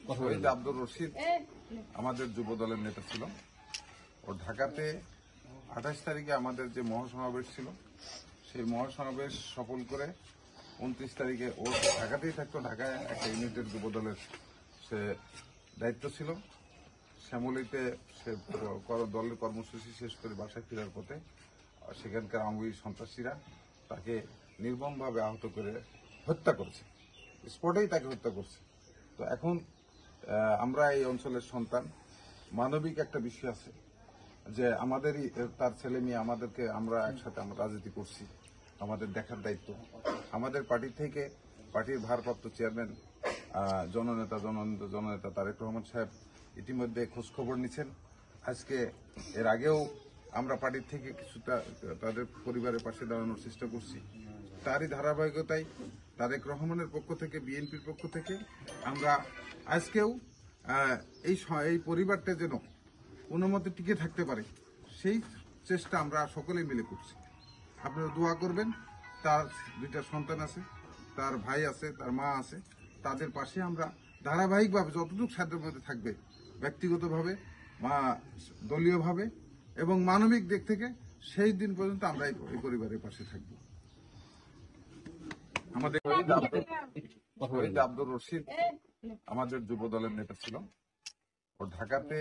শহীদ আব্দুর রশিদ আমাদের যুব দলের নেতা ছিল। ও ঢাকাতে 28 তারিখে আমাদের যে মহাসমাবেশ ছিল, সেই মহাসমাবেশ সফল করে 29 তারিখে ও ঢাকাতেই থাকতো। ঢাকায় একটা ইউনিটের যুব দলের সে দায়িত্ব ছিল। শ্যামলীতে সে দলের কর্মসূচি শেষ করে বাসায় ফেরার পথে সেখানকার আওয়ামী সন্ত্রাসীরা তাকে নির্মমভাবে আহত করে হত্যা করেছে। স্পটেই তাকে হত্যা করছে। তো এখন আমরা এই অঞ্চলের সন্তান, মানবিক একটা বিষয় আছে যে আমাদেরই তার ছেলে মেয়ে, আমাদেরকে আমরা একসাথে আমরা রাজনীতি করছি, আমাদের দেখার দায়িত্ব। আমাদের পার্টি থেকে পার্টির ভারপ্রাপ্ত চেয়ারম্যান জননেতা তারেক রহমান সাহেব ইতিমধ্যে খোঁজখবর নিচ্ছেন। আজকে এর আগেও আমরা পার্টির থেকে কিছুটা তাদের পরিবারের পাশে দাঁড়ানোর চেষ্টা করছি। তারই ধারাবাহিকতায় তারেক রহমানের পক্ষ থেকে, বিএনপির পক্ষ থেকে আমরা আজকেও এই পরিবারটা যেন কোনো মতে টিকে থাকতে পারে, সেই চেষ্টা আমরা সকলেই মিলে করছি। আপনারা দোয়া করবেন। তার 2টা সন্তান আছে, তার ভাই আছে, তার মা আছে। তাদের পাশে আমরা ধারাবাহিকভাবে যতটুকু সাধ্যের মধ্যে থাকবে, ব্যক্তিগতভাবে, দলীয়ভাবে এবং মানবিক দিক থেকে সেই দিন পর্যন্ত আমরা এই পরিবারের পাশে থাকব। আমাদের শহীদ আব্দুর রশিদ আমাদের যুব দলের নেতা ছিল। ও ঢাকাতে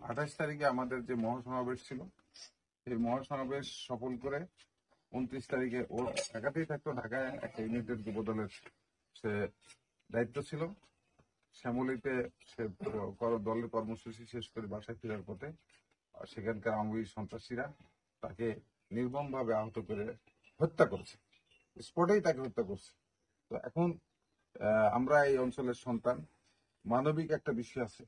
28 তারিখে আমাদের যে মহাসমাবেশ ছিল, সেই মহাসমাবেশ সফল করে 29 তারিখে ও ঢাকাতেই থাকতো। ঢাকায় একটা ইউনিটের যুব দলের সে দায়িত্ব ছিল। শ্যামলীতে সে দলের কর্মসূচি শেষ করে বাসায় ফেরার পথে সেখানকার আওয়ামী সন্ত্রাসীরা তাকে নির্মমভাবে আহত করে হত্যা করেছে। স্পটেই তাকে হত্যা করছে। তো এখন আমরা এই অঞ্চলের সন্তান, মানবিক একটা বিষয় আছে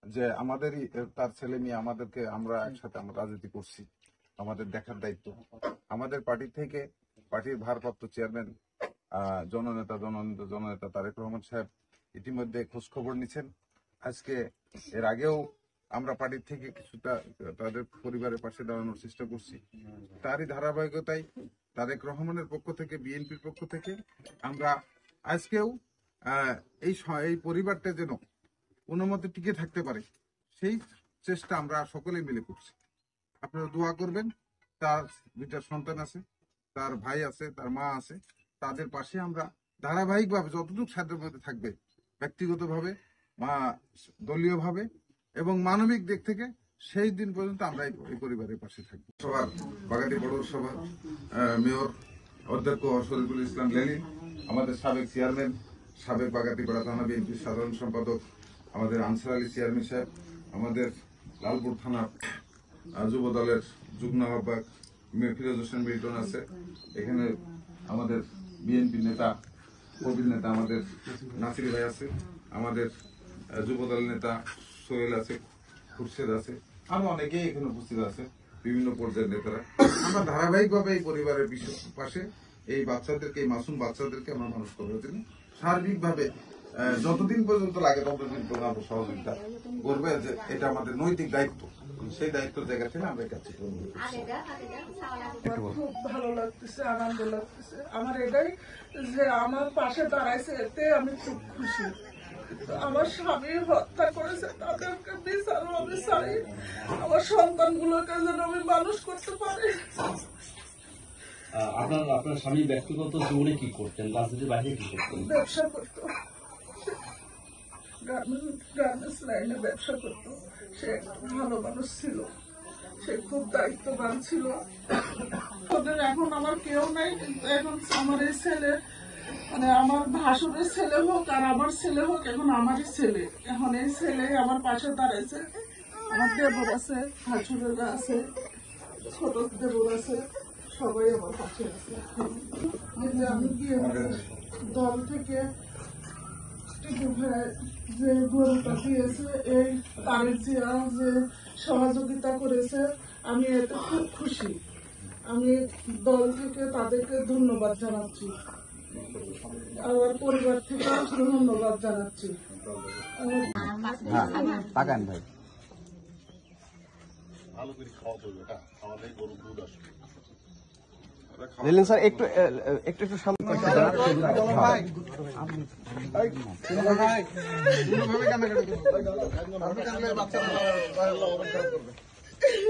যে আমাদেরই তার ছেলে মেয়ে, আমাদেরকে আমরা একসাথে আমরা রাজনীতি করছি, আমাদের দেখার দায়িত্ব। আমাদের পার্টি থেকে পার্টির ভারপ্রাপ্ত চেয়ারম্যান জননেতা তারেক রহমান সাহেব ইতিমধ্যে খোঁজখবর নিচ্ছেন। আজকে এর আগেও আমরা পার্টির থেকে কিছুটা তাদের পরিবারের পাশে দাঁড়ানোর চেষ্টা করছি। তারই ধারাবাহিকতায় তারেক রহমানের পক্ষ থেকে, বিএনপির পক্ষ থেকে আমরা আজকেও এই পরিবারটা যেন কোনো মতে টিকে থাকতে পারে, সেই চেষ্টা আমরা সকলেই মিলে করছি। আপনারা দোয়া করবেন। তার 2টা সন্তান আছে, তার ভাই আছে, তার মা আছে। তাদের পাশে আমরা ধারাবাহিকভাবে যতটুকু সাধ্যের মধ্যে থাকবে, ব্যক্তিগতভাবে, দলীয়ভাবে এবং মানবিক দিক থেকে সেই দিন পর্যন্ত আমরা এই পরিবারের পাশে থাকবো। সবার বাগাতি পৌরসভা মেয়র অধ্যক্ষ শরীফুল ইসলাম লেলিন, আমাদের সাবেক চেয়ারম্যান, সাবেক বাগাতিপাড়া থানা বিএনপির সাধারণ সম্পাদক আমাদের আনসার আলী চেয়ারম্যান সাহেব, আমাদের লালপুর থানার যুব দলের যুগ্ম আহ্বায়ক ফিরোজ হোসেন মিল্টন আছে, এখানে আমাদের বিএনপি নেতা, কবির নেতা আমাদের নাসির ভাই আছে, আমাদের যুব দল নেতা সোহেল আছে, খুরশেদ আছে, আরো অনেকেই এখানে উপস্থিত আছে, বিভিন্ন পর্যায়ের নেতারা। আমরা ধারাবাহিকভাবে এই পরিবারের পাশে এই বাচ্চাদেরকে, এই মাসুম বাচ্চাদেরকে আমরা মানুষ করার জন্য সার্বিকভাবে যতদিন পর্যন্ত লাগে ততদিন পর্যন্ত আমরা সহযোগিতা করবে। যে এটা আমাদের নৈতিক দায়িত্ব, সেই দায়িত্বের জায়গা থেকে আমরা কাছে খুব ভালো লাগতেছে, আনন্দ লাগতেছে। আমার এটাই যে আমার পাশে দাঁড়াইছে, এতে আমি খুব খুশি। আমার স্বামী হত্যা করেছে, তাদেরকে বিচার আমি চাই। আমার সন্তানগুলোকে যেন আমি মানুষ করতে পারি। আপনার স্বামী ব্যক্তিগত জীবনে কি করতেন, রাজনীতির বাইরে কি করতেন? ব্যবসা করতো, গার্মেন্টস লাইনে ব্যবসা করতো। সে ভালো মানুষ ছিল, সে খুব দায়িত্ববান ছিল। এখন আমার কেউ নাই, কিন্তু এখন আমার এই ছেলে, মানে আমার ভাসুরের ছেলে হোক আর আমার ছেলে হোক, এখন আমারই ছেলে। এখন এই ছেলে আমার পাশে দাঁড়াইছে। আমার দেবর আছে, ভাসুরেরা আছে, ছোট দেবর আছে, সবাই আমার পাশে আছে। আমি গিয়ে দল থেকে যে গরুটা দিয়েছে, এই তারেক জিয়া যে সহযোগিতা করেছে, আমি এতে খুব খুশি। আমি দল থেকে তাদেরকে ধন্যবাদ জানাচ্ছি, আমার পরিবার থেকে ধন্যবাদ জানাচ্ছি। ভাই ভালো করে খাওয়া পড়বে, খাওয়ালে গরু দুধ আসবে। রিলিন স্যার একটু একটু একটু শান্ত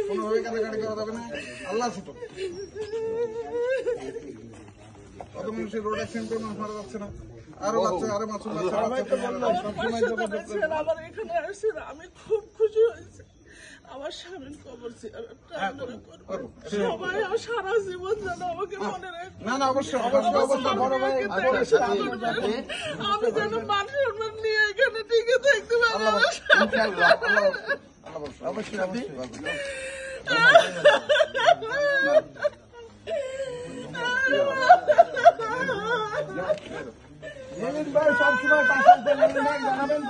কোনোভাবে কান্নাকাটি করা যাবে না। আল্লাহ ছোট কত মানুষের রোড অ্যাক্সিডেন্ট করে মারা যাচ্ছে না, আরো বাচ্চা আরো মাসুম বাচ্চা আমার এখানে আসছে আমি খুব খুশি হয়েছি। আমার স্বামীর কবর সবাই আমার সারা জীবন যেন আমাকে মনে রাখবে। না না অবশ্যই অবশ্যই অবশ্যই বড় ভাই আমি যেন মানুষের নিয়ে এখানে টিকে থাকতে পারি। অবশ্যই অবশ্যই ভাই সবসময় পাশে জানাবেন।